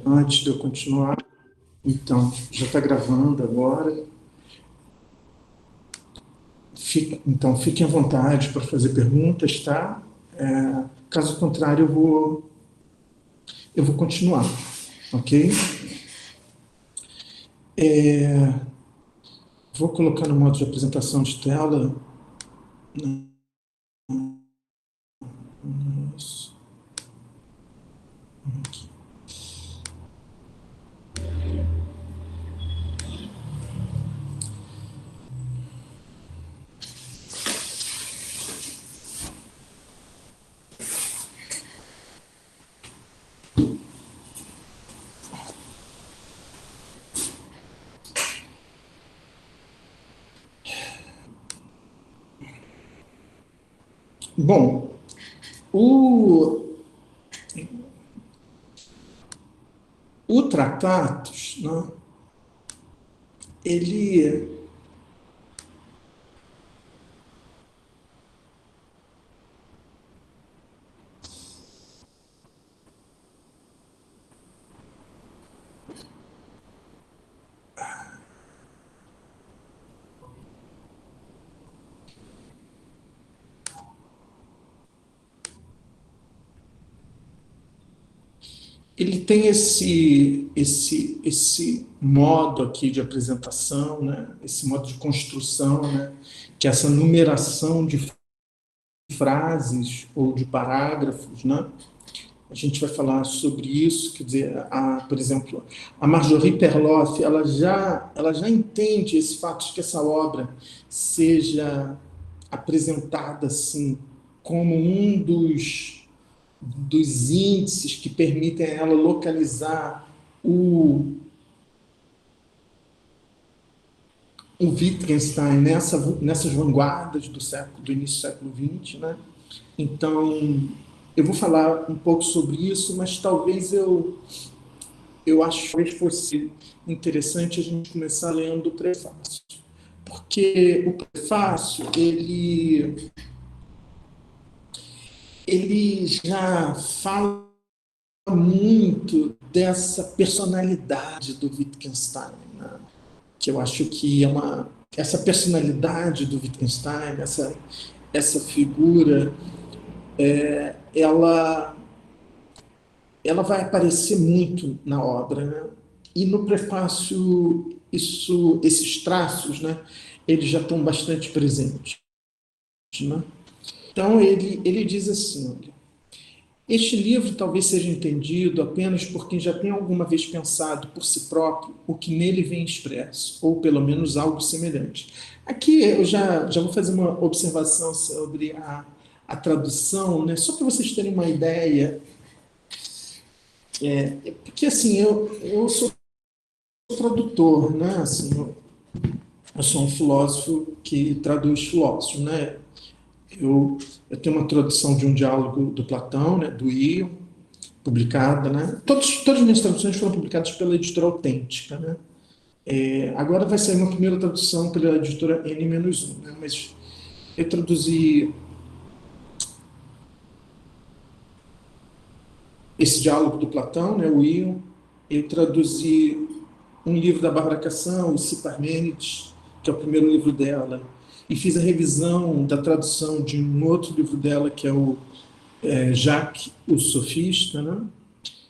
Antes de eu continuar, então, já está gravando agora. Então, fiquem à vontade para fazer perguntas, tá? Caso contrário, eu vou continuar, ok? Vou colocar no modo de apresentação de tela. Bom, o, o Tratatus, né, ele ele tem esse modo aqui de apresentação, né? Esse modo de construção, né? Que é essa numeração de frases ou de parágrafos, né? A gente vai falar sobre isso, quer dizer, por exemplo, a Marjorie Perloff, ela já entende esse fato de que essa obra seja apresentada assim como um dos índices que permitem a ela localizar o Wittgenstein nessas vanguardas do início do século XX, né? Então, eu vou falar um pouco sobre isso, mas talvez eu acho que fosse interessante a gente começar lendo o prefácio, porque o prefácio ele já fala muito dessa personalidade do Wittgenstein, né? Que eu acho que essa personalidade do Wittgenstein, essa figura, ela vai aparecer muito na obra, né? E no prefácio esses traços, né? Eles já estão bastante presentes, né? Então ele diz assim: olha, este livro talvez seja entendido apenas por quem já tem alguma vez pensado por si próprio o que nele vem expresso, ou pelo menos algo semelhante. Aqui eu já vou fazer uma observação sobre a tradução, né? Só para vocês terem uma ideia, porque assim, eu sou tradutor, né? Assim, eu sou um filósofo que traduz filósofos, né? Eu tenho uma tradução de um diálogo do Platão, né? Do Ion, publicada, né? Todas as minhas traduções foram publicadas pela editora Autêntica, né? Agora vai sair uma primeira tradução pela editora N-1, né? Mas eu traduzi esse diálogo do Platão, né? O Ion. Eu traduzi um livro da Bárbara Cação, o Ciparmênides, que é o primeiro livro dela, e fiz a revisão da tradução de um outro livro dela, que é o Jacques, o Sofista, né?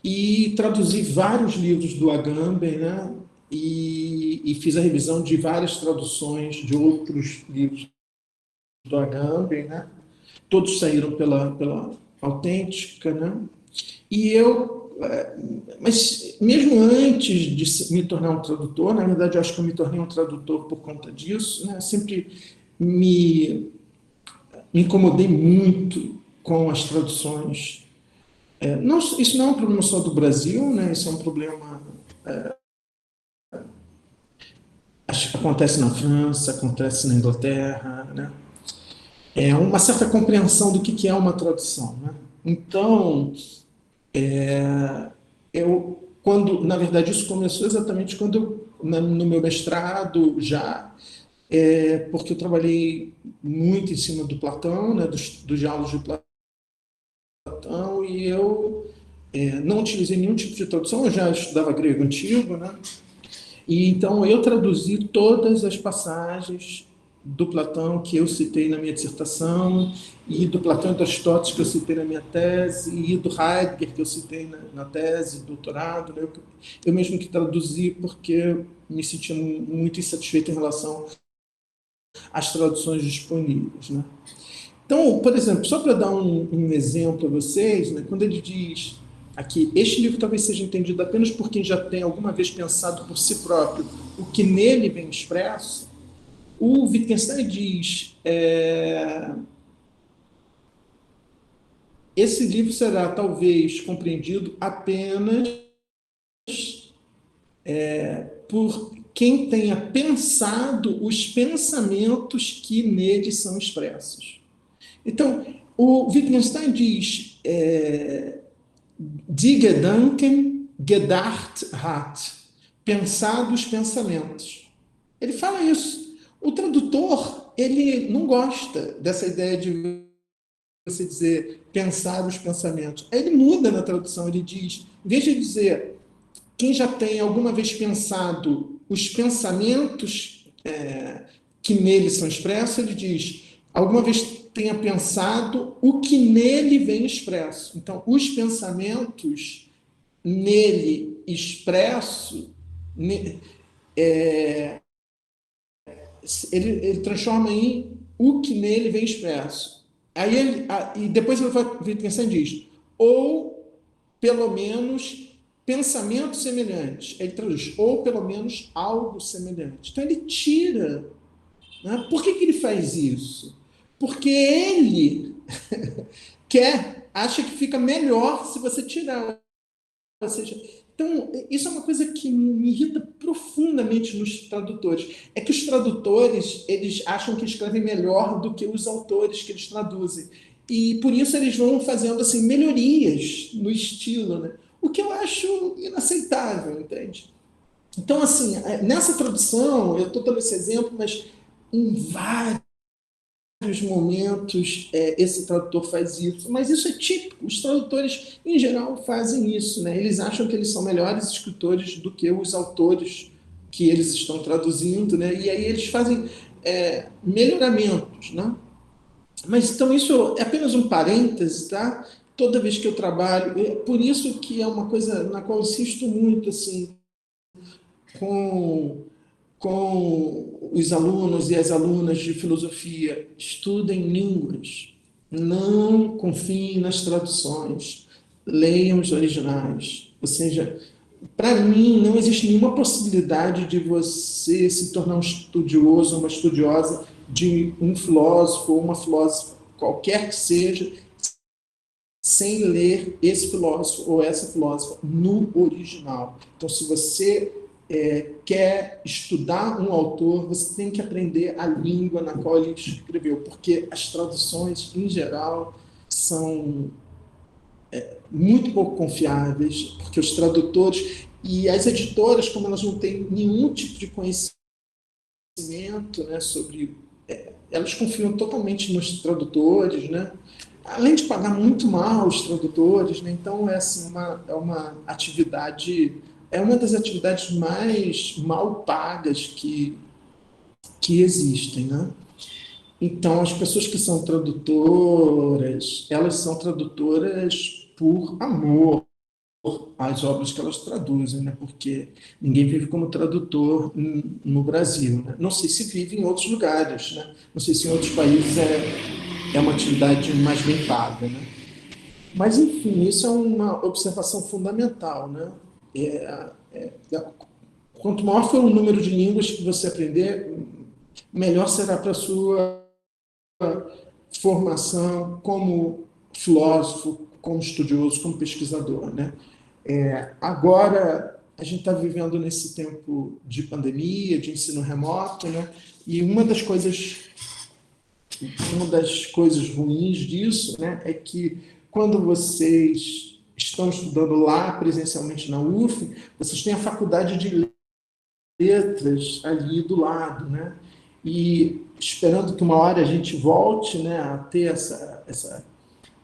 E traduzi vários livros do Agamben, né? E fiz a revisão de várias traduções de outros livros do Agamben, né? Todos saíram pela Autêntica, né? E mas mesmo antes de me tornar um tradutor, na verdade eu acho que eu me tornei um tradutor por conta disso, né? Sempre me, me incomodei muito com as traduções. Não, isso não é um problema só do Brasil, né? Isso é um problema, acho que acontece na França, acontece na Inglaterra, né? É uma certa compreensão do que é uma tradução, né? Então, na verdade, isso começou exatamente quando no meu mestrado já, porque eu trabalhei muito em cima do Platão, né, dos diálogos de Platão, tradução e eu não utilizei nenhum tipo de tradução, eu já estudava grego antigo, né? E então eu traduzi todas as passagens do Platão que eu citei na minha dissertação, e do Platão e Aristóteles que eu citei na minha tese, e do Heidegger que eu citei na tese, doutorado, né? Eu mesmo que traduzi porque me sentia muito insatisfeito em relação às traduções disponíveis, né? Então, por exemplo, só para dar um exemplo a vocês, né, quando ele diz aqui, este livro talvez seja entendido apenas por quem já tem alguma vez pensado por si próprio o que nele vem expresso, o Wittgenstein diz, esse livro será talvez compreendido apenas por quem tenha pensado os pensamentos que nele são expressos. Então, o Wittgenstein diz, Die Gedanken gedacht hat, pensados pensamentos. Ele fala isso. O tradutor, ele não gosta dessa ideia de você dizer pensar os pensamentos. Aí ele muda na tradução, ele diz, em vez de dizer quem já tem alguma vez pensado os pensamentos que nele são expressos, ele diz, alguma vez tenha pensado o que nele vem expresso. Então, os pensamentos nele expresso, ele transforma em o que nele vem expresso. Aí e depois ele vai pensar e diz, ou pelo menos pensamentos semelhantes. Ele traduz, ou pelo menos algo semelhante. Então ele tira. Né? Por que ele faz isso? Porque ele acha que fica melhor se você tirar. Ou seja, então, isso é uma coisa que me irrita profundamente nos tradutores. É que os tradutores, eles acham que escrevem melhor do que os autores que eles traduzem. E por isso eles vão fazendo assim, melhorias no estilo, né? O que eu acho inaceitável, entende? Então, assim, nessa tradução, eu estou dando esse exemplo, mas em vários momentos esse tradutor faz isso, mas isso é típico, os tradutores em geral fazem isso, né? Eles acham que eles são melhores escritores do que os autores que eles estão traduzindo, né? E aí eles fazem melhoramentos, né? Mas então isso é apenas um parêntese, tá? Toda vez que eu trabalho, por isso que é uma coisa na qual eu insisto muito, assim, com os alunos e as alunas de filosofia, estudem línguas, não confiem nas traduções, leiam os originais. Ou seja, para mim, não existe nenhuma possibilidade de você se tornar um estudioso, uma estudiosa de um filósofo ou uma filósofa, qualquer que seja, sem ler esse filósofo ou essa filósofa no original. Então, se você quer estudar um autor, você tem que aprender a língua na qual ele escreveu, porque as traduções, em geral, são muito pouco confiáveis, porque os tradutores e as editoras, como elas não têm nenhum tipo de conhecimento, né, sobre... elas confiam totalmente nos tradutores, né? Além de pagar muito mal os tradutores, né? Então é assim, uma atividade, é uma das atividades mais mal pagas que existem, né? Então as pessoas que são tradutoras, elas são tradutoras por amor às obras que elas traduzem, né? Porque ninguém vive como tradutor no Brasil, né? Não sei se vive em outros lugares, né? Não sei se em outros países é uma atividade mais bem paga, né? Mas, enfim, isso é uma observação fundamental, né? É, quanto maior for o número de línguas que você aprender, melhor será para a sua formação como filósofo, como estudioso, como pesquisador, né? Agora, a gente está vivendo nesse tempo de pandemia, de ensino remoto, né? E uma das coisas ruins disso, né, é que quando vocês estão estudando lá presencialmente na UF, vocês têm a faculdade de letras ali do lado, né? E esperando que uma hora a gente volte, né, a ter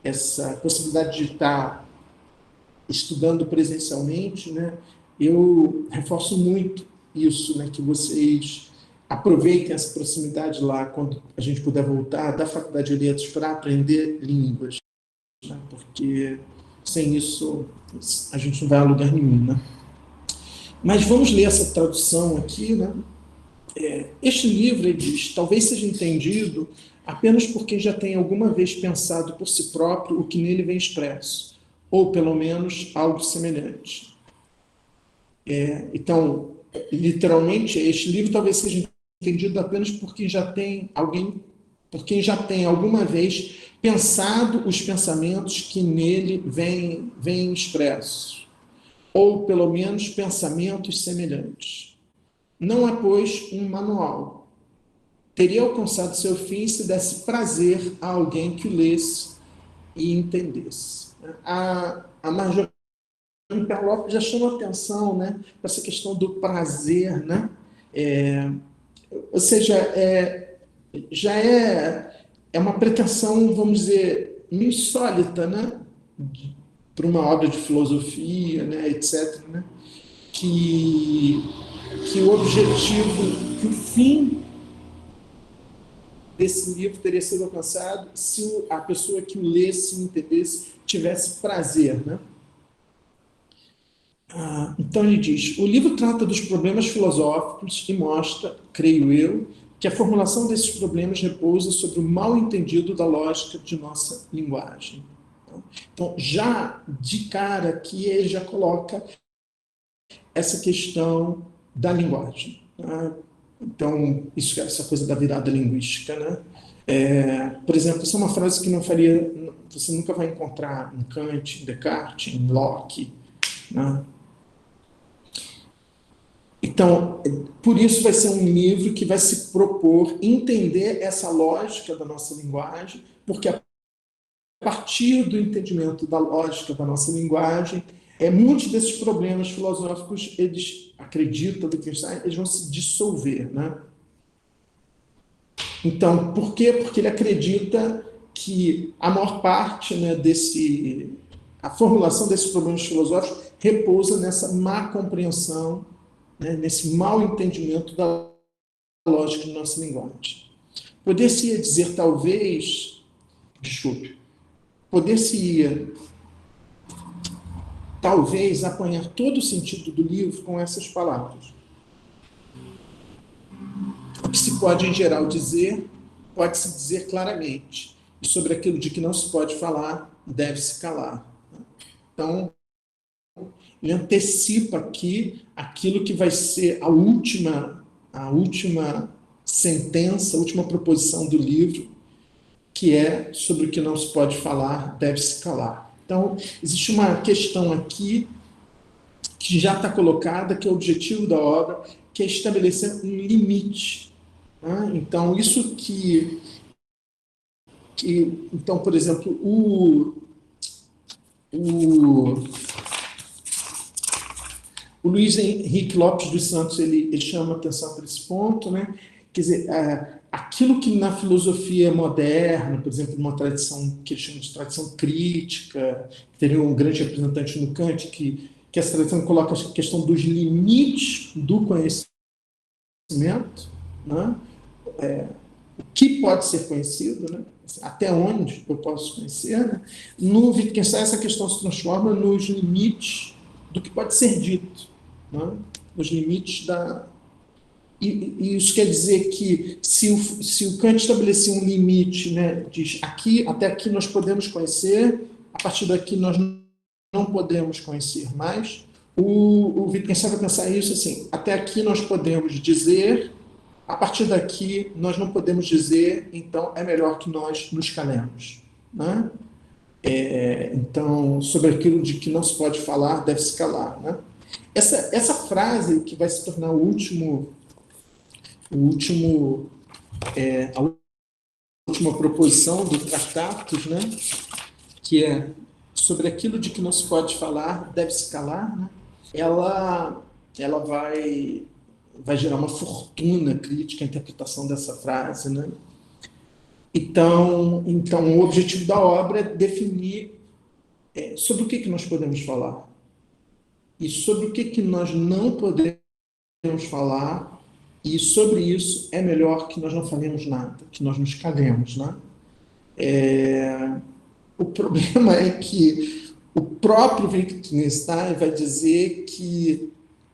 essa possibilidade de estar estudando presencialmente, né, eu reforço muito isso, né, que vocês aproveitem essa proximidade lá, quando a gente puder voltar da Faculdade de Letras para aprender línguas, né, porque sem isso a gente não vai a lugar nenhum. Né? Mas vamos ler essa tradução aqui. Né? Este livro, ele diz, talvez seja entendido apenas por quem já tem alguma vez pensado por si próprio o que nele vem expresso, ou pelo menos algo semelhante. Então, literalmente, este livro talvez seja entendido apenas por quem já tem por quem já tem alguma vez pensado os pensamentos que nele vêm expressos, ou pelo menos pensamentos semelhantes. Não é, pois, um manual. Teria alcançado seu fim se desse prazer a alguém que o lesse e entendesse. A Marjorie Lopes já chama atenção, né, para essa questão do prazer, né? Ou seja, já é uma pretensão, vamos dizer, insólita, né, para uma obra de filosofia, né, etc., né, que, que o objetivo, que o fim desse livro teria sido alcançado se a pessoa que o lesse e entendesse tivesse prazer, né? Então ele diz: o livro trata dos problemas filosóficos e mostra, creio eu, que a formulação desses problemas repousa sobre o mal entendido da lógica de nossa linguagem. Então, já de cara aqui, ele já coloca essa questão da linguagem. Tá? Então, isso é essa coisa da virada linguística. Né? Por exemplo, essa é uma frase que não faria, você nunca vai encontrar em Kant, em Descartes, em Locke. Né? Então, por isso vai ser um livro que vai se propor entender essa lógica da nossa linguagem, porque a partir do entendimento da lógica da nossa linguagem, muitos desses problemas filosóficos, eles acreditam, Wittgenstein, eles vão se dissolver. Né? Então, por quê? Porque ele acredita que a maior parte, né, a formulação desses problemas filosóficos repousa nessa má compreensão, né, nesse mau entendimento da lógica de nossa linguagem. Poder-se-ia dizer, talvez, desculpe, poder-se-ia, talvez, apanhar todo o sentido do livro com essas palavras. O que se pode, em geral, dizer, pode-se dizer claramente, e sobre aquilo de que não se pode falar, deve-se calar. Então, ele antecipa aqui aquilo que vai ser a última sentença, a última proposição do livro, que é sobre o que não se pode falar, deve-se calar. Então, existe uma questão aqui que já está colocada, que é o objetivo da obra, que é estabelecer um limite. Né? Então, isso então, por exemplo, o Luiz Henrique Lopes dos Santos, ele chama atenção para esse ponto, né? Quer dizer, aquilo que na filosofia moderna, por exemplo, numa tradição que eles chamam de tradição crítica, teria um grande representante no Kant, que essa tradição coloca a questão dos limites do conhecimento, né? O que pode ser conhecido, né? Até onde eu posso conhecer. Né? No Wittgenstein, essa questão se transforma nos limites do que pode ser dito, né? Nos limites da... E isso quer dizer que se o Kant estabelecer um limite, né, diz aqui, até aqui nós podemos conhecer, a partir daqui nós não podemos conhecer mais, o Wittgenstein vai pensar isso assim, até aqui nós podemos dizer, a partir daqui nós não podemos dizer, então é melhor que nós nos calemos. Né? Então, sobre aquilo de que não se pode falar, deve se calar. Né? Essa frase que vai se tornar a última proposição do Tratatus, né? Que é sobre aquilo de que não se pode falar, deve se calar, né? Ela vai gerar uma fortuna crítica à interpretação dessa frase, né? Então, o objetivo da obra é definir sobre o que nós podemos falar e sobre o que nós não podemos falar, e sobre isso é melhor que nós não falemos nada, que nós nos calemos, né? O problema é que o próprio Wittgenstein vai dizer que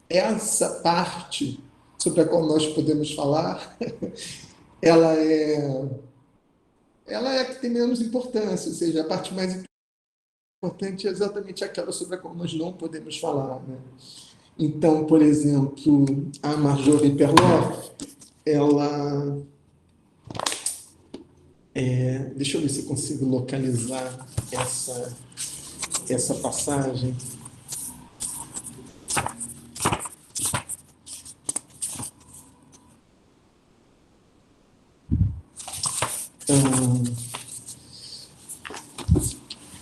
essa parte sobre a qual nós podemos falar, ela é, ela é a que tem menos importância, ou seja, a parte mais importante é exatamente aquela sobre a qual nós não podemos falar, né? Então, por exemplo, a Marjorie Perloff, ela... deixa eu ver se eu consigo localizar essa passagem.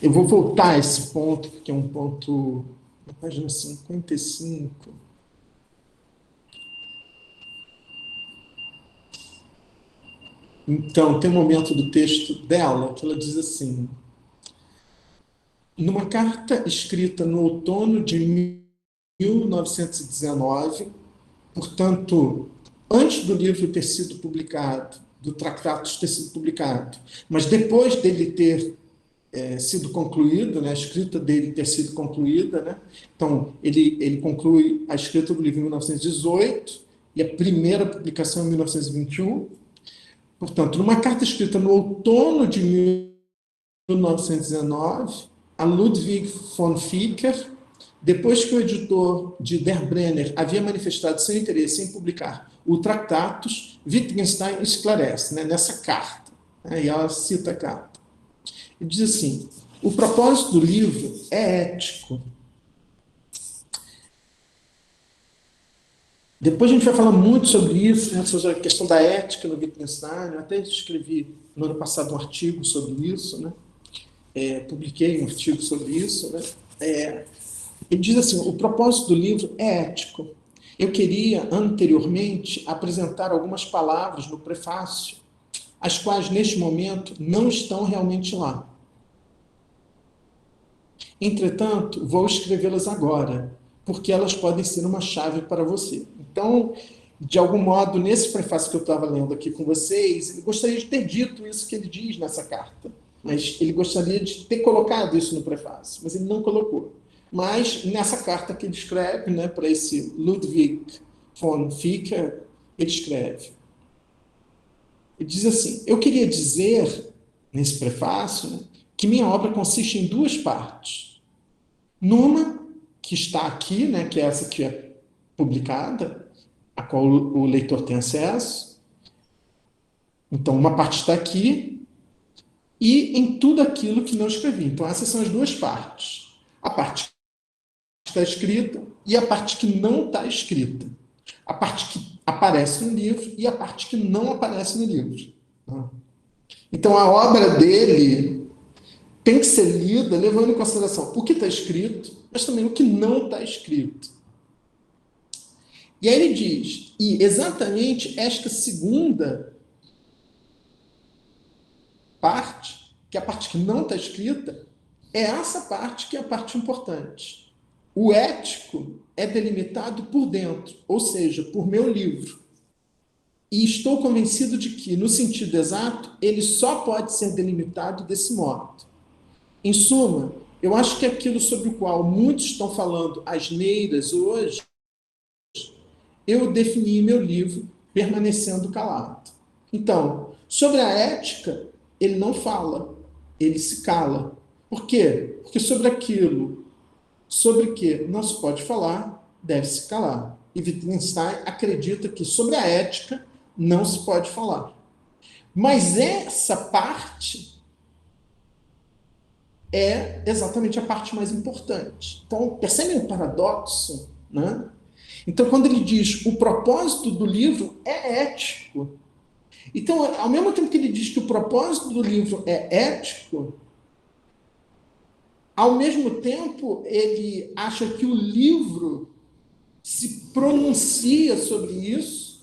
Eu vou voltar a esse ponto, que é um ponto na página 55. Então, tem um momento do texto dela que ela diz assim: numa carta escrita no outono de 1919, portanto, antes do livro ter sido publicado, do Tractatus ter sido publicado, mas depois dele ter sido concluído, né, a escrita dele ter sido concluída, né? Então, ele conclui a escrita do livro em 1918 e a primeira publicação em 1921. Portanto, numa carta escrita no outono de 1919, a Ludwig von Vicker, depois que o editor de Der Brenner havia manifestado seu interesse em publicar o Tractatus, Wittgenstein esclarece, né, nessa carta, né, e ela cita a carta. Ele diz assim: o propósito do livro é ético. Depois a gente vai falar muito sobre isso, né, sobre a questão da ética no Wittgenstein. Eu até escrevi no ano passado um artigo sobre isso, né? Publiquei um artigo sobre isso, né? Ele diz assim: o propósito do livro é ético. Eu queria, anteriormente, apresentar algumas palavras no prefácio, as quais, neste momento, não estão realmente lá. Entretanto, vou escrevê-las agora, porque elas podem ser uma chave para você. Então, de algum modo, nesse prefácio que eu estava lendo aqui com vocês, ele gostaria de ter dito isso que ele diz nessa carta, mas ele gostaria de ter colocado isso no prefácio, mas ele não colocou. Mas nessa carta que ele escreve, né, para esse Ludwig von Vicker, ele escreve. Ele diz assim: eu queria dizer, nesse prefácio, né, que minha obra consiste em duas partes. Numa, que está aqui, né, que é essa que é publicada, a qual o leitor tem acesso. Então, uma parte está aqui, e em tudo aquilo que não escrevi. Então, essas são as duas partes. A parte que está escrita e a parte que não está escrita. A parte que aparece no livro e a parte que não aparece no livro. Então, a obra dele tem que ser lida levando em consideração o que está escrito, mas também o que não está escrito. E aí ele diz, e exatamente esta segunda parte, que é a parte que não está escrita, é essa parte que é a parte importante. O ético é delimitado por dentro, ou seja, por meu livro. E estou convencido de que, no sentido exato, ele só pode ser delimitado desse modo. Em suma, eu acho que aquilo sobre o qual muitos estão falando asneiras hoje, eu defini em meu livro permanecendo calado. Então, sobre a ética, ele não fala, ele se cala. Por quê? Porque sobre aquilo sobre que não se pode falar, deve se calar. E Wittgenstein acredita que sobre a ética não se pode falar. Mas essa parte é exatamente a parte mais importante. Então, percebem o paradoxo, né? Então, quando ele diz o propósito do livro é ético, então, ao mesmo tempo que ele diz que o propósito do livro é ético, ao mesmo tempo ele acha que o livro se pronuncia sobre isso,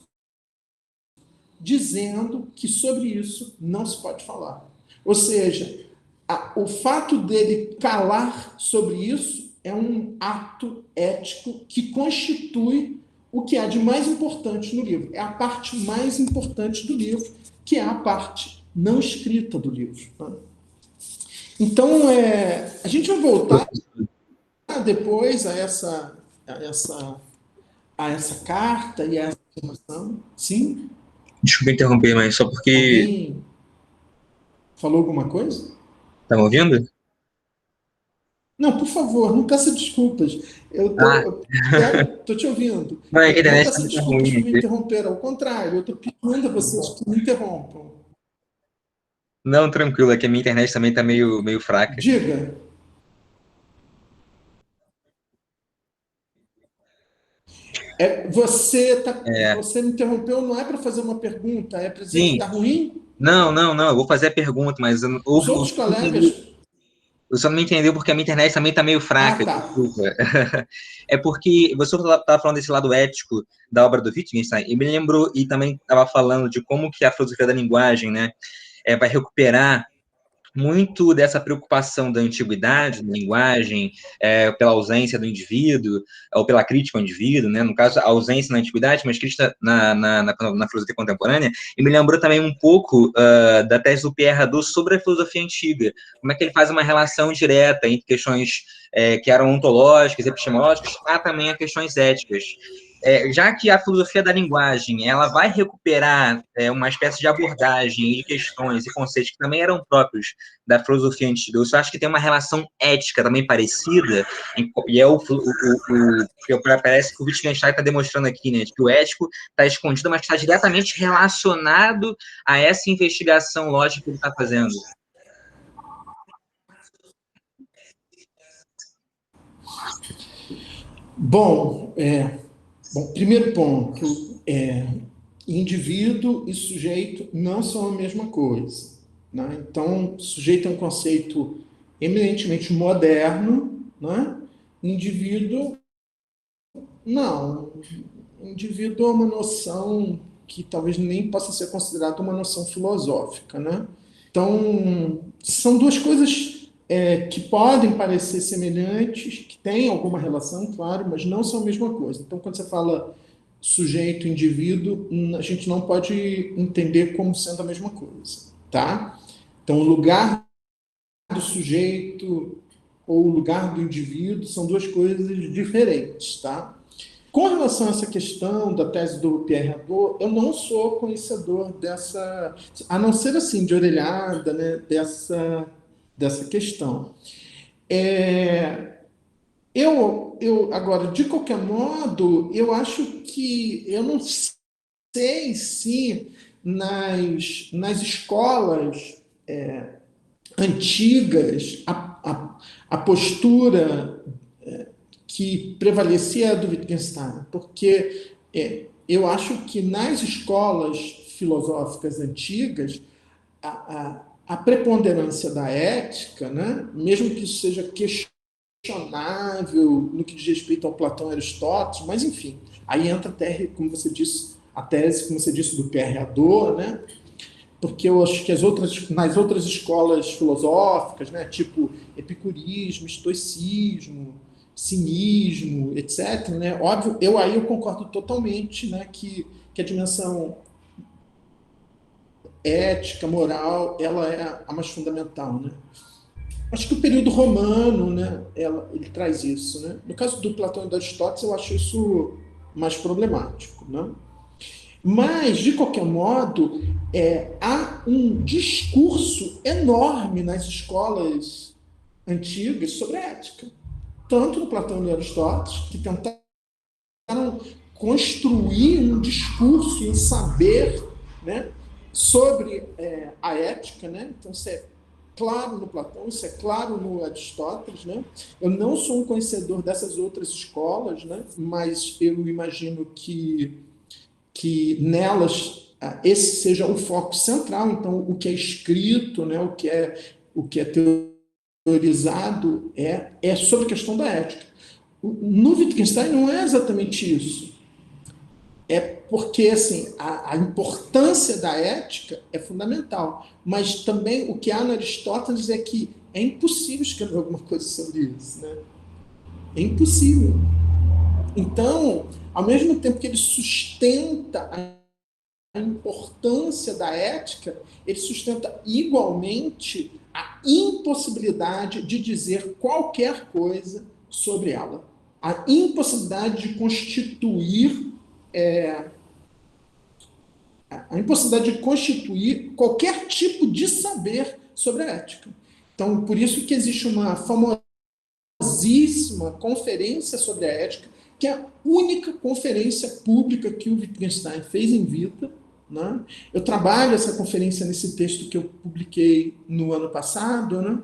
dizendo que sobre isso não se pode falar. Ou seja, o fato dele calar sobre isso é um ato ético que constitui o que há de mais importante no livro. É a parte mais importante do livro, que é a parte não escrita do livro. Então, a gente vai voltar depois a essa carta e a essa informação. Sim? Desculpa interromper, mas só porque. Alguém falou alguma coisa? Tá me ouvindo? Não, por favor, não peça desculpas. Ah, Eu tô te ouvindo. não, é que a Não internet tá peça muito desculpas ruim por me aqui. interromper, ao contrário, eu estou pedindo a vocês que me interrompam. Não, tranquilo, é que a minha internet também tá meio fraca. Diga, É, você me interrompeu, não é para fazer uma pergunta, é para dizer que sim, está ruim? não, eu vou fazer a pergunta, mas Os outros colegas. eu só não entendeu porque a minha internet também tá meio Ah, fraca, tá. desculpa. É porque você estava falando desse lado ético da obra do Wittgenstein, e me lembrou, e também estava falando de como que a filosofia da linguagem, né, vai recuperar muito dessa preocupação da antiguidade, da linguagem, pela ausência do indivíduo, ou pela crítica ao indivíduo, né? No caso, a ausência na antiguidade, mas crítica na filosofia contemporânea, e me lembrou também um pouco da tese do Pierre Hadot sobre a filosofia antiga, como é que ele faz uma relação direta entre questões que eram ontológicas, epistemológicas, há também a questões éticas. Já que a filosofia da linguagem ela vai recuperar uma espécie de abordagem de questões e conceitos que também eram próprios da filosofia antiga, eu só acho que tem uma relação ética também parecida, e é que parece que o Wittgenstein está demonstrando aqui, né, de que o ético está escondido, mas está diretamente relacionado a essa investigação lógica que ele está fazendo. Bom, primeiro ponto, indivíduo e sujeito não são a mesma coisa. Né? Então, sujeito é um conceito eminentemente moderno, né? Indivíduo, não. Indivíduo é uma noção que talvez nem possa ser considerada uma noção filosófica. Né? Então, são duas coisas que podem parecer semelhantes, que têm alguma relação, claro, mas não são a mesma coisa. Então, quando você fala sujeito, indivíduo, a gente não pode entender como sendo a mesma coisa, tá? Então, o lugar do sujeito ou o lugar do indivíduo são duas coisas diferentes, tá? Com relação a essa questão da tese do Pierre Hadot, eu não sou conhecedor dessa, a não ser assim, de orelhada, né, dessa questão. É, agora, de qualquer modo, eu acho que, eu não sei se nas escolas antigas a postura que prevalecia é a do Wittgenstein, porque eu acho que nas escolas filosóficas antigas a preponderância da ética, né, mesmo que isso seja questionável no que diz respeito ao Platão e Aristóteles, mas enfim, aí entra até, como você disse, a tese, como você disse, do Pierre Hadot, né, porque eu acho que nas outras escolas filosóficas, né, tipo epicurismo, estoicismo, cinismo, etc., né, óbvio, eu concordo totalmente, né, que a dimensão ética, moral, ela é a mais fundamental, né? Acho que o período romano, né, ele traz isso, né? No caso do Platão e do Aristóteles, eu acho isso mais problemático, né? Mas, de qualquer modo, há um discurso enorme nas escolas antigas sobre a ética. Tanto no Platão e no Aristóteles, que tentaram construir um discurso, um saber, né, sobre a ética. Né? Então, isso é claro no Platão, isso é claro no Aristóteles. Né? Eu não sou um conhecedor dessas outras escolas, né? Mas eu imagino que nelas esse seja o foco central. Então, o que é escrito, né, o que é teorizado é sobre a questão da ética. No Wittgenstein não é exatamente isso. porque assim, a importância da ética é fundamental, mas também o que há no Aristóteles é que é impossível escrever alguma coisa sobre isso, né? É impossível. Então, ao mesmo tempo que ele sustenta a importância da ética, ele sustenta igualmente a impossibilidade de dizer qualquer coisa sobre ela. A impossibilidade de constituir a impossibilidade de constituir qualquer tipo de saber sobre a ética. Então, por isso que existe uma famosíssima conferência sobre a ética, que é a única conferência pública que o Wittgenstein fez em vida. Né? Eu trabalho essa conferência nesse texto que eu publiquei no ano passado. Né?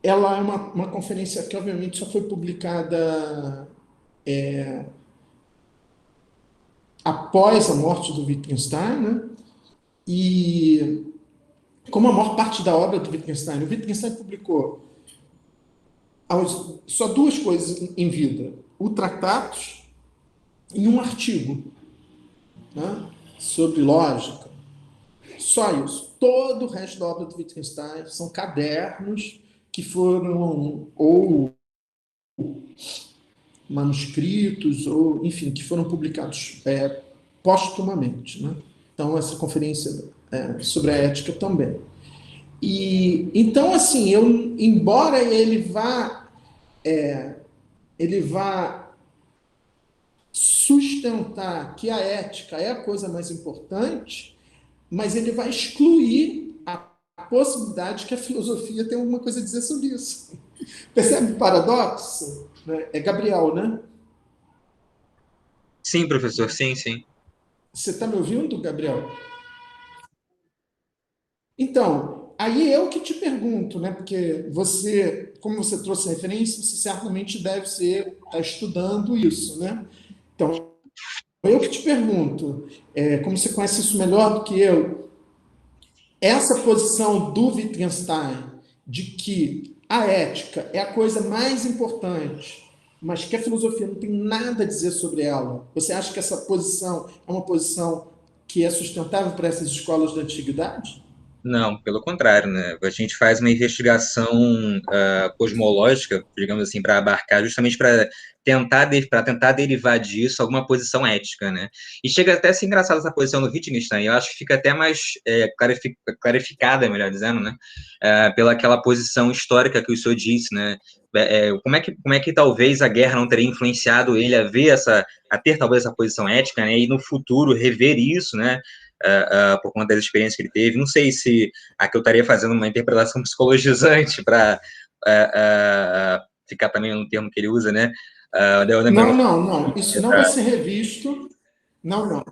Ela é uma conferência que, obviamente, só foi publicada após a morte do Wittgenstein, né? E como a maior parte da obra do Wittgenstein, o Wittgenstein publicou só duas coisas em vida: o Tratatus e um artigo, né, sobre lógica. Só isso. Todo o resto da obra do Wittgenstein são cadernos que foram ou manuscritos, ou, enfim, que foram publicados póstumamente. Né? Então, essa conferência sobre a ética também. E então, assim, embora ele vá sustentar que a ética é a coisa mais importante, mas ele vai excluir a possibilidade que a filosofia tem alguma coisa a dizer sobre isso. Percebe o paradoxo? É Gabriel, né? Sim, professor, sim, sim. Você está me ouvindo, Gabriel? Então, aí eu que te pergunto, né? Porque você, como você trouxe referência, você certamente deve estar estudando isso, né? Então, eu que te pergunto, como você conhece isso melhor do que eu, essa posição do Wittgenstein de que a ética é a coisa mais importante, mas que a filosofia não tem nada a dizer sobre ela, você acha que essa posição é uma posição que é sustentável para essas escolas da antiguidade? Não, pelo contrário, né? A gente faz uma investigação cosmológica, digamos assim, para abarcar justamente para tentar derivar disso alguma posição ética, né? E chega até a ser engraçado essa posição do Wittgenstein. Eu acho que fica até mais clarificada, melhor dizendo, né? Pela aquela posição histórica que o senhor disse, né? Como é que talvez a guerra não teria influenciado ele a ter talvez essa posição ética, né? E no futuro rever isso, né? Por conta das experiências que ele teve. Não sei se aqui eu estaria fazendo uma interpretação psicologizante para ficar também no termo que ele usa, né? Não, não, não. Isso não vai ser revisto. Não, não.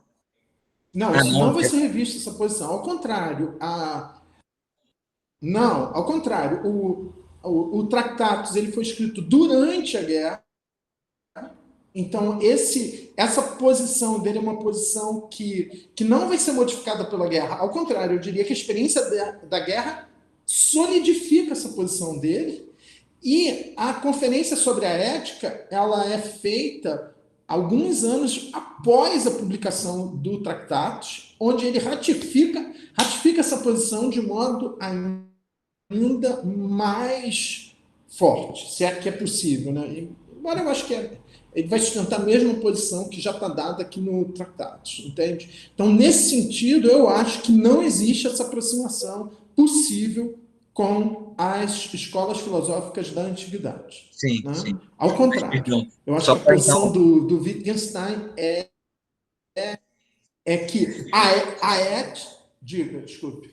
Não, isso Não. não vai ser revisto, essa posição. Ao contrário, não, ao contrário, o Tractatus ele foi escrito durante a guerra. Então, essa posição dele é uma posição que não vai ser modificada pela guerra. Ao contrário, eu diria que a experiência da guerra solidifica essa posição dele. E a conferência sobre a ética, ela é feita alguns anos após a publicação do Tractatus, onde ele ratifica essa posição de modo ainda mais forte, se é que é possível. Né? Embora eu acho que ele vai sustentar a mesma posição que já está dada aqui no Tractatus, entende? Então, nesse sentido, eu acho que não existe essa aproximação possível com as escolas filosóficas da antiguidade. Sim, Né? sim. Ao contrário, Então, eu acho só que a para posição então. do Wittgenstein é que a et... Diga, desculpe.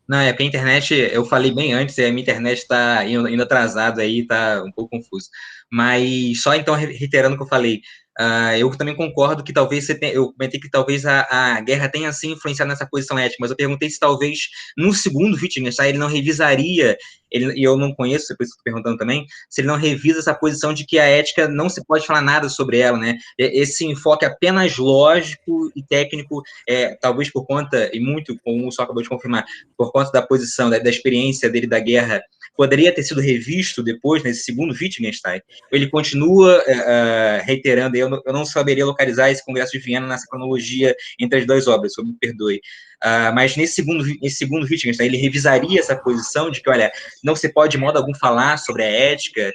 Não, é porque a internet, eu falei bem antes, e a minha internet está indo atrasada aí, está um pouco confuso. Mas só então, reiterando o que eu falei, eu também concordo que talvez eu comentei que talvez a guerra tenha sim influenciado nessa posição ética, mas eu perguntei se talvez no segundo Wittgenstein ele não revisaria, e eu não conheço, por isso que estou perguntando também, se ele não revisa essa posição de que a ética não se pode falar nada sobre ela, né? Esse enfoque apenas lógico e técnico, talvez por conta, e muito, como o senhor acabou de confirmar, por conta da posição, da experiência dele da guerra, poderia ter sido revisto depois, nesse segundo Wittgenstein? Ele continua reiterando, eu não saberia localizar esse Congresso de Viena nessa cronologia entre as duas obras, me perdoe. Mas nesse segundo Wittgenstein, ele revisaria essa posição de que, olha, não se pode de modo algum falar sobre a ética,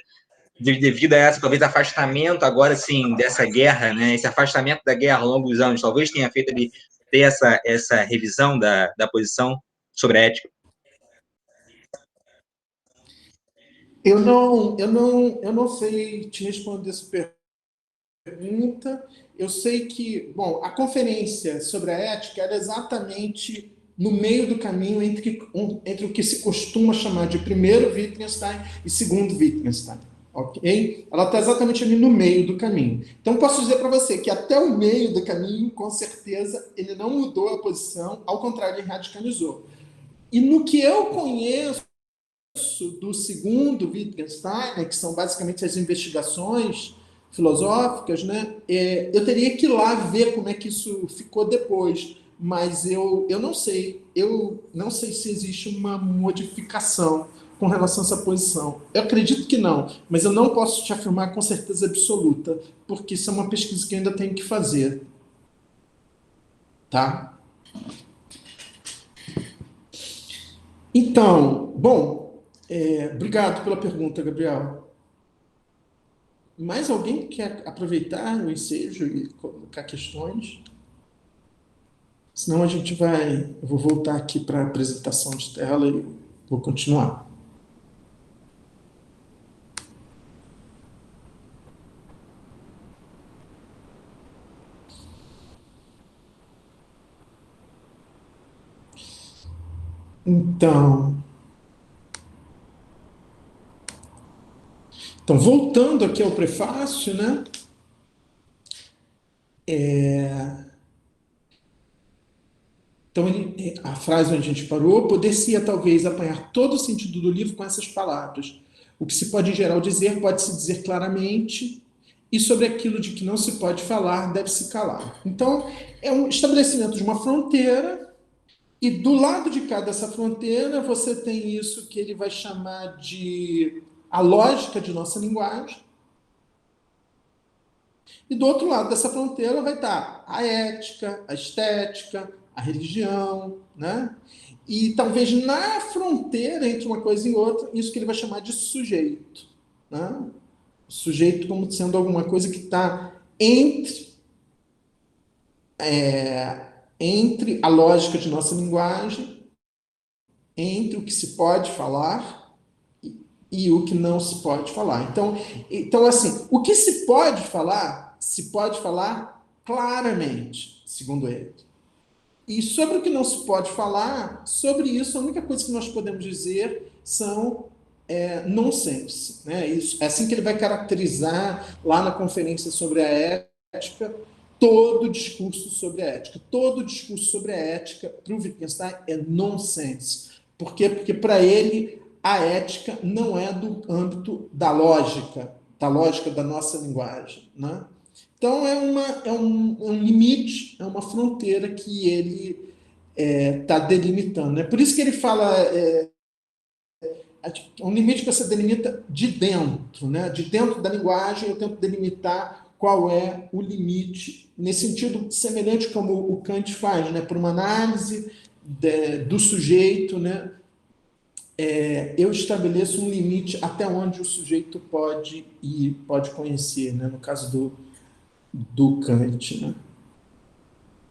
devido a essa, talvez, afastamento agora, sim, dessa guerra, né, esse afastamento da guerra ao longo dos anos, talvez tenha feito ele ter essa revisão da posição sobre a ética. Eu não sei te responder essa pergunta. Eu sei que, bom, a conferência sobre a ética era exatamente no meio do caminho entre o que se costuma chamar de primeiro Wittgenstein e segundo Wittgenstein. Ok? Ela está exatamente ali no meio do caminho. Então, posso dizer para você que até o meio do caminho, com certeza, ele não mudou a posição, ao contrário, ele radicalizou. E no que eu conheço do segundo Wittgenstein, né, que são basicamente as investigações filosóficas, né, eu teria que ir lá ver como é que isso ficou depois, mas eu não sei, se existe uma modificação com relação a essa posição. Eu acredito que não, mas eu não posso te afirmar com certeza absoluta, porque isso é uma pesquisa que eu ainda tenho que fazer. Tá? Então, bom, obrigado pela pergunta, Gabriel. Mais alguém quer aproveitar o ensejo e colocar questões? Senão eu vou voltar aqui para a apresentação de tela e vou continuar. Então, voltando aqui ao prefácio, né? Então, a frase onde a gente parou, poder-se talvez apanhar todo o sentido do livro com essas palavras. O que se pode em geral dizer, pode-se dizer claramente, e sobre aquilo de que não se pode falar, deve-se calar. Então, é um estabelecimento de uma fronteira, e do lado de cá dessa fronteira, você tem isso que ele vai chamar de a lógica de nossa linguagem, e do outro lado dessa fronteira vai estar a ética, a estética, a religião, né? E talvez na fronteira entre uma coisa e outra, isso que ele vai chamar de sujeito, né? O sujeito como sendo alguma coisa que está entre a lógica de nossa linguagem, entre o que se pode falar e o que não se pode falar. Então assim, o que se pode falar claramente, segundo ele. E sobre o que não se pode falar, sobre isso, a única coisa que nós podemos dizer são nonsense. Né? Isso, é assim que ele vai caracterizar lá na conferência sobre a ética, todo o discurso sobre a ética. Todo o discurso sobre a ética, para o Wittgenstein, é nonsense. Por quê? Porque, para ele, a ética não é do âmbito da lógica da nossa linguagem. Né? Então, é um limite, é uma fronteira que ele está delimitando. É por isso que ele fala um limite que você delimita de dentro. Né? De dentro da linguagem, eu tento delimitar qual é o limite, nesse sentido semelhante como o Kant faz, né? Por uma análise do sujeito, né? Eu estabeleço um limite até onde o sujeito pode ir, pode conhecer, né? No caso do Kant. Né?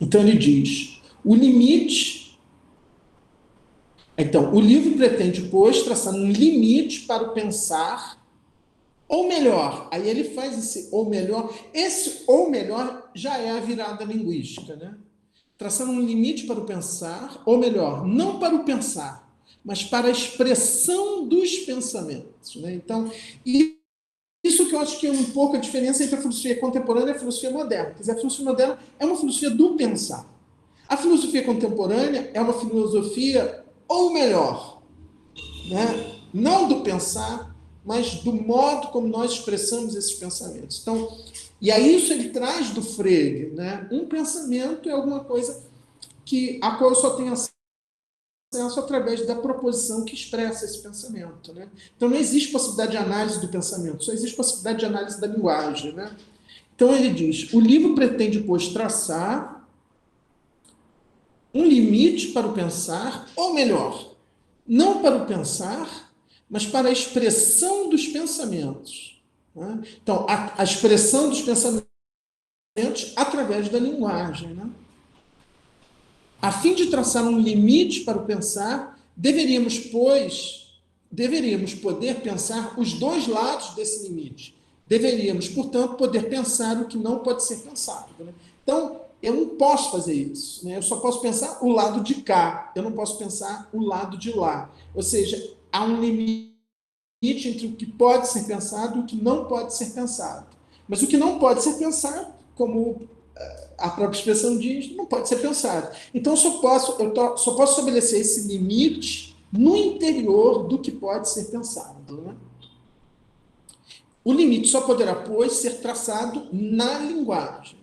Então ele diz, o limite... Então, o livro pretende, pois, traçar um limite para o pensar, ou melhor, aí ele faz esse ou melhor já é a virada linguística, né? Traçando um limite para o pensar, ou melhor, não para o pensar, mas para a expressão dos pensamentos. Né? Então, isso que eu acho que é um pouco a diferença entre a filosofia contemporânea e a filosofia moderna. Quer dizer, a filosofia moderna é uma filosofia do pensar. A filosofia contemporânea é uma filosofia, ou melhor, né? Não do pensar, mas do modo como nós expressamos esses pensamentos. Então, e aí isso ele traz do Frege, né? Um pensamento é alguma coisa a qual eu só tenho acesso processo através da proposição que expressa esse pensamento, né? Então, não existe possibilidade de análise do pensamento, só existe possibilidade de análise da linguagem, né? Então, ele diz, o livro pretende, pois, traçar um limite para o pensar, ou melhor, não para o pensar, mas para a expressão dos pensamentos, né? Então, a expressão dos pensamentos através da linguagem, né? A fim de traçar um limite para o pensar, deveríamos poder pensar os dois lados desse limite. Deveríamos, portanto, poder pensar o que não pode ser pensado, né? Então, eu não posso fazer isso, né? Eu só posso pensar o lado de cá, eu não posso pensar o lado de lá. Ou seja, há um limite entre o que pode ser pensado e o que não pode ser pensado. Mas o que não pode ser pensado, como a própria expressão diz, não pode ser pensado. Então, só posso estabelecer esse limite no interior do que pode ser pensado, né? O limite só poderá, pois, ser traçado na linguagem.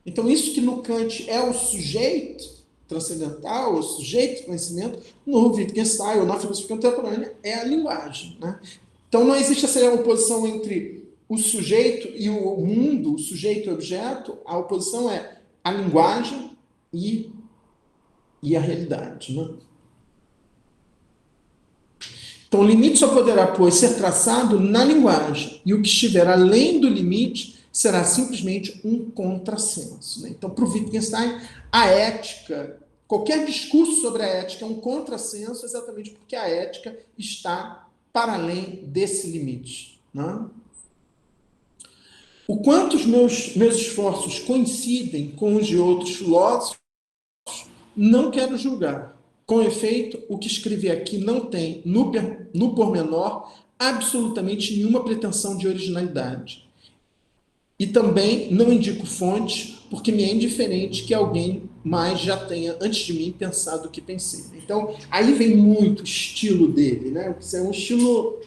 Então, isso que no Kant é o sujeito transcendental, o sujeito do conhecimento, no Wittgenstein, ou na filosofia contemporânea, é a linguagem, né? Então, não existe essa oposição entre o sujeito e o mundo, o sujeito e o objeto. A oposição é a linguagem e a realidade, né? Então, o limite só poderá, pois, ser traçado na linguagem, e o que estiver além do limite será simplesmente um contrassenso, né? Então, para o Wittgenstein, a ética, qualquer discurso sobre a ética é um contrassenso, exatamente porque a ética está para além desse limite, né? O quanto os meus esforços coincidem com os de outros filósofos, não quero julgar. Com efeito, o que escrevi aqui não tem, no pormenor, absolutamente nenhuma pretensão de originalidade. E também não indico fontes, porque me é indiferente que alguém mais já tenha, antes de mim, pensado o que pensei. Então, aí vem muito o estilo dele, né? É um estilo.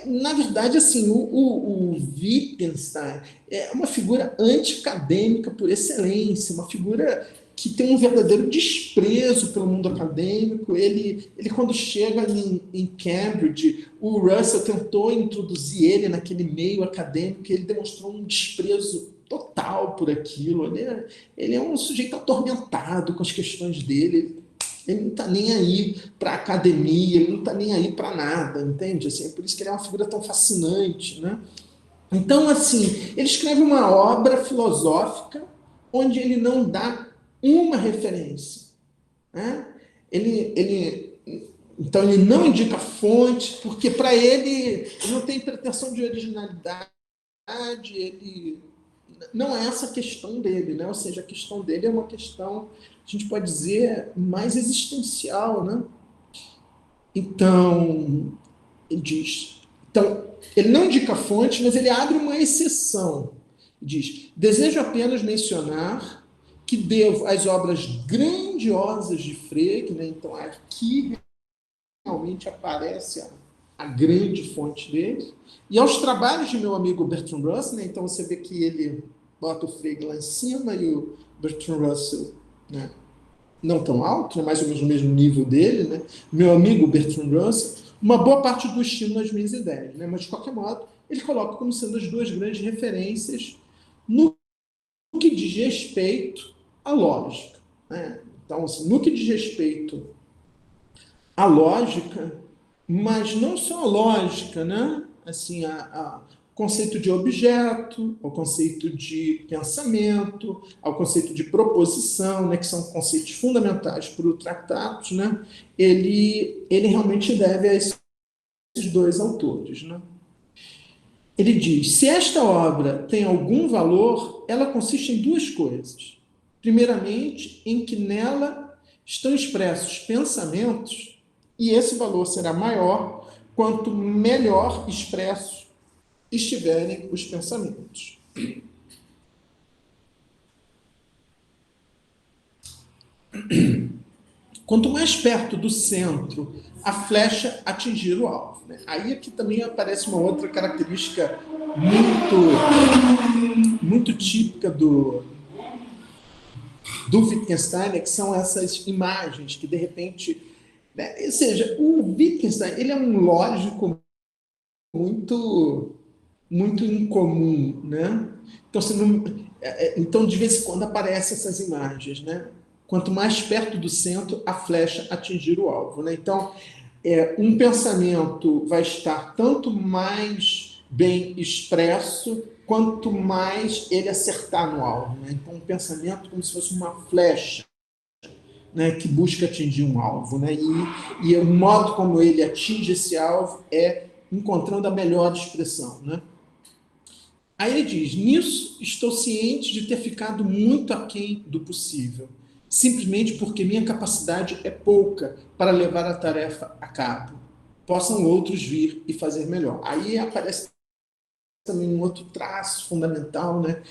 Na verdade, assim, o Wittgenstein é uma figura anti-acadêmica por excelência, uma figura que tem um verdadeiro desprezo pelo mundo acadêmico. Ele quando chega em Cambridge, o Russell tentou introduzir ele naquele meio acadêmico, e ele demonstrou um desprezo total por aquilo. Ele é um sujeito atormentado com as questões dele. Ele não está nem aí para a academia, ele não está nem aí para nada, entende? Assim, é por isso que ele é uma figura tão fascinante, né? Então, assim, ele escreve uma obra filosófica onde ele não dá uma referência, né? Então, ele não indica fonte, porque para ele não tem pretensão de originalidade, ele não é essa a questão dele, né? Ou seja, a questão dele é uma questão, a gente pode dizer, mais existencial, né? Então, ele diz. Então, ele não indica fonte, mas ele abre uma exceção. Diz: desejo apenas mencionar que devo às obras grandiosas de Frege, né? Então aqui realmente aparece a grande fonte dele, e aos trabalhos de meu amigo Bertrand Russell, né? Então você vê que ele bota o Frege lá em cima e o Bertrand Russell, né, não tão alto, né, mais ou menos no mesmo nível dele, né? Meu amigo Bertrand Russell, uma boa parte do estilo nas minhas ideias, né? Mas de qualquer modo, ele coloca como sendo as duas grandes referências no que diz respeito à lógica, né? Então, assim, no que diz respeito à lógica, mas não só a lógica, né? Assim, a conceito de objeto, ao conceito de pensamento, ao conceito de proposição, né, que são conceitos fundamentais para o tratado, né? Ele realmente deve a esses dois autores, né? Ele diz: se esta obra tem algum valor, ela consiste em duas coisas. Primeiramente, em que nela estão expressos pensamentos, e esse valor será maior quanto melhor expressos estiverem os pensamentos. quanto mais perto do centro a flecha atingir o alvo, né? Aí aqui também aparece uma outra característica muito típica do Wittgenstein, né, que são essas imagens que, de repente... Né, ou seja, o Wittgenstein ele é um lógico muito, muito incomum, né? Então, então, de vez em quando aparecem essas imagens, né? Quanto mais perto do centro, a flecha atingir o alvo, né? Então, um pensamento vai estar tanto mais bem expresso quanto mais ele acertar no alvo, né? Então, um pensamento como se fosse uma flecha, né, que busca atingir um alvo, né? E o modo como ele atinge esse alvo é encontrando a melhor expressão, né? Aí ele diz: nisso estou ciente de ter ficado muito aquém do possível, simplesmente porque minha capacidade é pouca para levar a tarefa a cabo. Possam outros vir e fazer melhor. Aí aparece também um outro traço fundamental, né?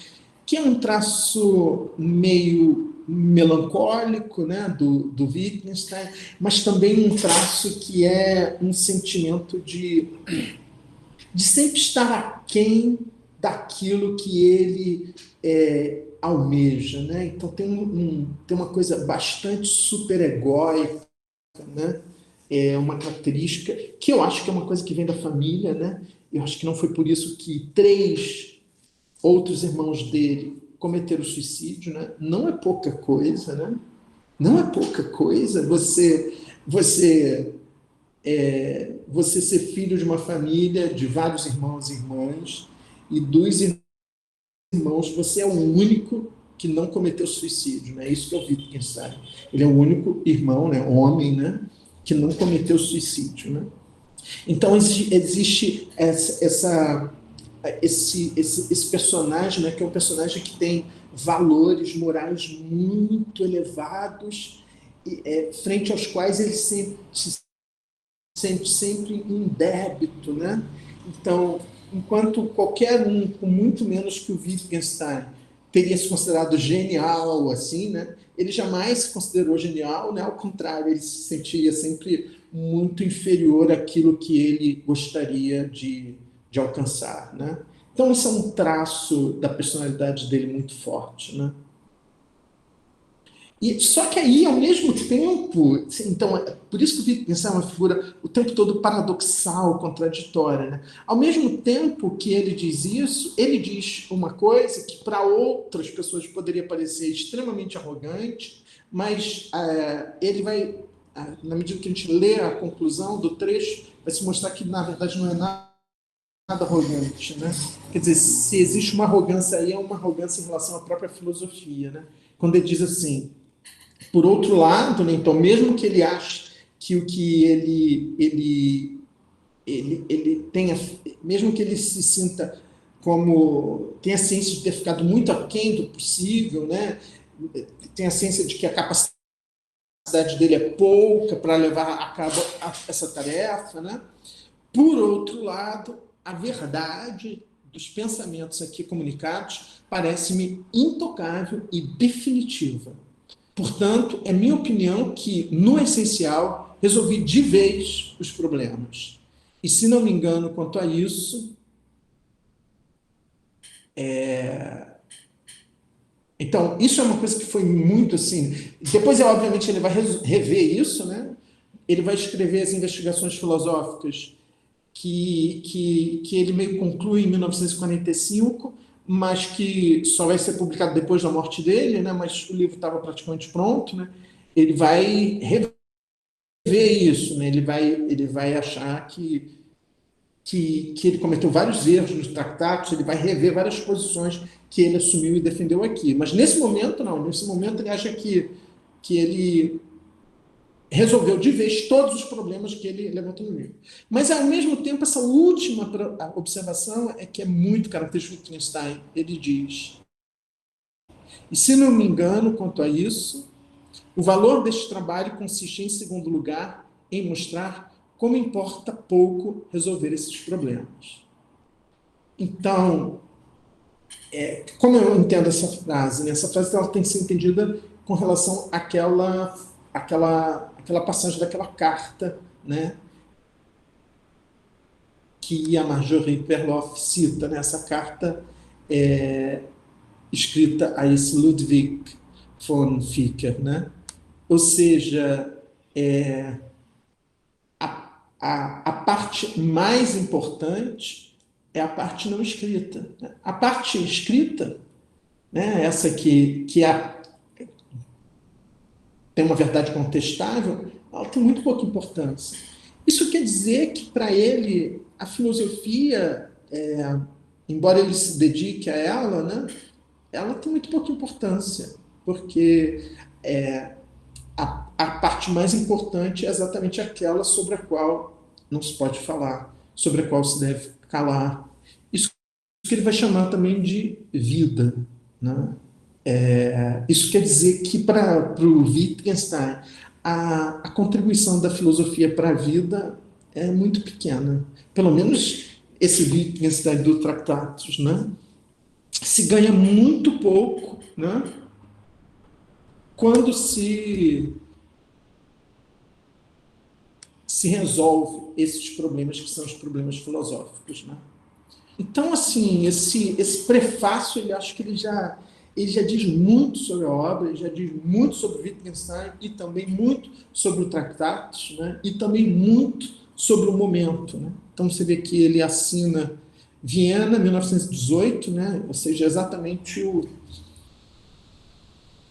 Que é um traço meio melancólico, né, do Wittgenstein, mas também um traço que é um sentimento de sempre estar aquém daquilo que ele almeja, né? Então tem uma coisa bastante superegóica, né? É uma característica que eu acho que é uma coisa que vem da família, né? Eu acho que não foi por isso que 3 outros irmãos dele cometeram suicídio, né? Não é pouca coisa, né? Não é pouca coisa você ser filho de uma família de vários irmãos e irmãs, e dos irmãos você é o único que não cometeu suicídio, né? Isso que é o Wittgenstein. Ele é o único irmão, né, homem, né, que não cometeu suicídio, né? Então existe esse personagem, né, que é um personagem que tem valores morais muito elevados, frente aos quais ele se sente sempre em débito, né? Então, enquanto qualquer um com muito menos que o Wittgenstein teria se considerado genial, assim, né? Ele jamais se considerou genial, né? Ao contrário, ele se sentia sempre muito inferior àquilo que ele gostaria de alcançar, né? Então, isso é um traço da personalidade dele muito forte, né? E, só que aí, ao mesmo tempo, então, por isso que o Wittgenstein é uma figura o tempo todo paradoxal, contraditória, né? Ao mesmo tempo que ele diz isso, ele diz uma coisa que para outras pessoas poderia parecer extremamente arrogante, mas ele vai, na medida que a gente lê a conclusão do trecho, vai se mostrar que, na verdade, não é nada arrogante, né? Quer dizer, se existe uma arrogância aí, é uma arrogância em relação à própria filosofia, né? Quando ele diz assim: por outro lado, né, então, mesmo que ele ache que o que ele tenha, mesmo que ele se sinta como, tenha ciência de ter ficado muito aquém do possível, né, tenha ciência de que a capacidade dele é pouca para levar a cabo essa tarefa, né, por outro lado, a verdade dos pensamentos aqui comunicados parece-me intocável e definitiva. Portanto, é minha opinião que, no essencial, resolvi de vez os problemas. E, se não me engano quanto a isso, então, isso é uma coisa que foi muito assim. Depois, obviamente, ele vai rever isso, né? Ele vai escrever as investigações filosóficas que ele meio conclui em 1945, mas que só vai ser publicado depois da morte dele, né? Mas o livro estava praticamente pronto, né? Ele vai rever isso, né? Ele vai achar que ele cometeu vários erros nos tratados, ele vai rever várias posições que ele assumiu e defendeu aqui. Mas nesse momento, não. Nesse momento, ele acha que ele resolveu de vez todos os problemas que ele levantou no livro. Mas, ao mesmo tempo, essa última observação é que é muito característica do Wittgenstein. Ele diz: e se não me engano quanto a isso, o valor deste trabalho consiste, em segundo lugar, em mostrar como importa pouco resolver esses problemas. Então, como eu entendo essa frase? Né? Essa frase ela tem que ser entendida com relação àquela aquela passagem daquela carta, né, que a Marjorie Perloff cita, né, essa carta escrita a esse Ludwig von Vicker, né? Ou seja, a parte mais importante é a parte não escrita, né? A parte escrita, né, essa tem uma verdade contestável, ela tem muito pouca importância. Isso quer dizer que, para ele, a filosofia, embora ele se dedique a ela, né, ela tem muito pouca importância, porque a parte mais importante é exatamente aquela sobre a qual não se pode falar, sobre a qual se deve calar. Isso que ele vai chamar também de vida, né? Isso quer dizer que, para o Wittgenstein, a contribuição da filosofia para a vida é muito pequena. Pelo menos esse Wittgenstein do Tractatus, né? Se ganha muito pouco, né, quando se resolve esses problemas que são os problemas filosóficos, né? Então, assim, esse prefácio, ele acho que ele já diz muito sobre a obra, ele já diz muito sobre Wittgenstein e também muito sobre o Tractatus, né? E também muito sobre o momento, né? Então, você vê que ele assina Viena, 1918, né? Ou seja, exatamente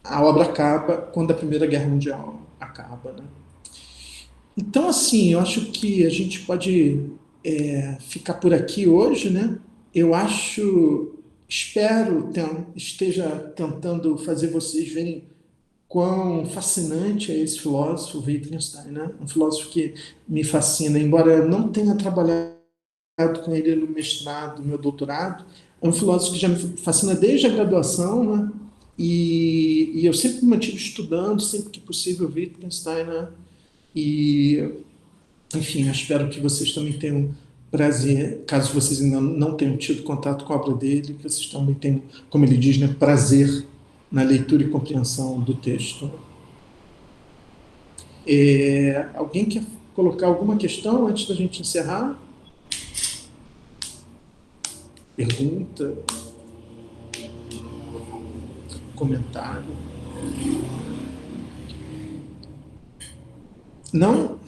a obra acaba quando a Primeira Guerra Mundial acaba, né? Então, assim, eu acho que a gente pode ficar por aqui hoje, né? Eu acho, espero, esteja tentando fazer vocês verem quão fascinante é esse filósofo, Wittgenstein, né? Um filósofo que me fascina, embora eu não tenha trabalhado com ele no mestrado, no meu doutorado, é um filósofo que já me fascina desde a graduação, né? E eu sempre me mantive estudando, sempre que possível, Wittgenstein, né? E, enfim, eu espero que vocês também tenham prazer, caso vocês ainda não tenham tido contato com a obra dele, que vocês também tenham, como ele diz, né, prazer na leitura e compreensão do texto. Alguém quer colocar alguma questão antes da gente encerrar? Pergunta, comentário? Não?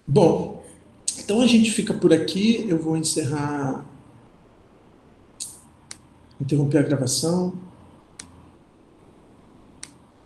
Bom, então a gente fica por aqui. Eu vou interromper a gravação.